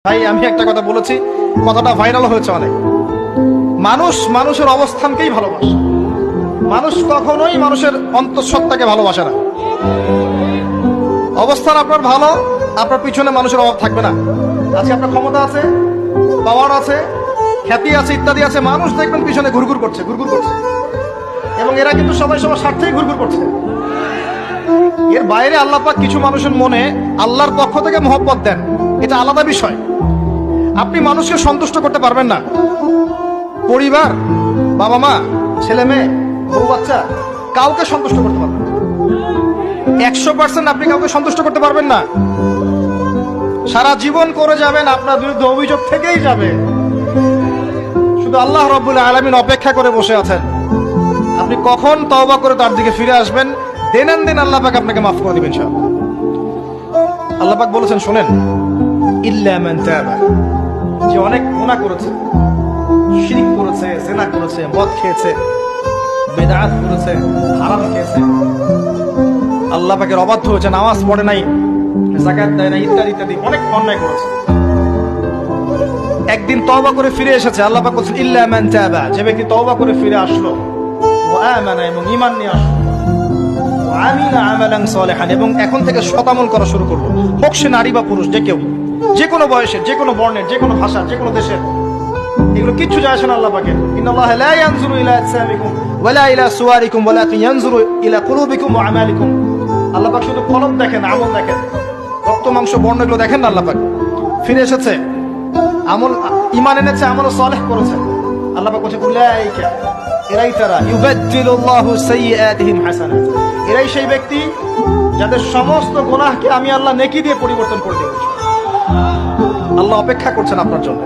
ভাই আমি একটা কথা বলেছি, কথাটা ভাইরাল হয়েছে অনেক। মানুষ মানুষের অবস্থানকেই ভালোবাসে, মানুষ কখনোই মানুষের অন্তঃসত্ত্বাকে ভালোবাসে না। অবস্থান আপনার ভালো, আপনার পিছনে মানুষের অভাব থাকবে না। আজকে আপনার ক্ষমতা আছে, পাওয়ার আছে, খ্যাতি আছে, ইত্যাদি আছে, মানুষ দেখবেন পিছনে ঘুরঘুর করছে, ঘুরঘুর করছে, এবং এরা কিন্তু সবাই সবার স্বার্থেই ঘুরঘুর করছে। এর বাইরে আল্লাহ পাক কিছু মানুষের মনে আল্লাহর পক্ষ থেকে মহব্বত দেন, এটা আলাদা বিষয়। আপনি মানুষকে সন্তুষ্ট করতে পারবেন না। পরিবার, বাবা মা, ছেলে মেয়ে, বউ বাচ্চা, কাউকে সন্তুষ্ট করতে পারবেন না। 100% আপনি কাউকে সন্তুষ্ট করতে পারবেন না। সারা জীবন করে যাবেন, আপনার বিরুদ্ধে অভিযোগ থেকেই যাবে। শুধু আল্লাহ রাব্বুল আলামিন অপেক্ষা করে বসে আছেন, আপনি কখন তওবা করে তার দিকে ফিরে আসবেন। দিন আল্লাহ পাক আপনাকে মাফ করে দিবেন ইনশাআল্লাহ। আল্লাহ পাক বলেছেন, শুনেন, ইল্লা মান তাবা, যে অনেক গুনাহ করেছে, শিরক করেছে, জিনা করেছে, মদ খেয়েছে, বিদআত করেছে, হারাম খেয়েছে, আল্লাহ পাকের অবাধ্য হয়েছে, নামাজ পড়ে নাই, যাকাত দেয় না, ইত্যাদি ইত্যাদি অনেক অন্যায় করেছে, একদিন তওবা করে ফিরে এসেছে। আল্লাহ পাক বলেছেন, ইল্লা মান তাবা, যে ব্যক্তি তওবা করে ফিরে আসলো, ওয়া আমানা, এবং ঈমান নিয়ে আসলো, ওয়া আমিলা আমালান সালিহান, এবং এখন থেকে সৎ আমল করা শুরু করলো, হোক সে নারী বা পুরুষ, যে কেউ, যে কোনো বয়সের, যে কোনো বর্ণের, যে কোনো ভাষার, যে কোনো দেশের, এগুলো কিচ্ছু যায় আসে না আল্লাহ পাকের। ইন্নাল্লাহা লা ইয়ানজুরু ইলা আজসামিকুম ওয়ালা ইলা সুওয়ারিকুম ওয়ালাকিন ইয়ানজুরু ইলা কুলুবিকুম ওয়া আমালিকুম। আল্লাহ পাক শুধু কলব দেখেন, আমল দেখেন, রক্ত মাংস বর্ণ এগুলো দেখেন না। আল্লাহ পাক ফিরে এসেছে, আমল, ঈমান এনেছে, আমল সালেহ করেছে। আল্লাহ পাক বলেছে, উলাইকা, এরাই তারা, ইউবাদদিলুল্লাহু সাইয়্যাতিহিম হাসানাত, এরাই সেই ব্যক্তি যাদের সমস্ত গুনাহকে আমি আল্লাহ নেকি দিয়ে পরিবর্তন করে দেব। আল্লাহ অপেক্ষা করছেন আপনার জন্য।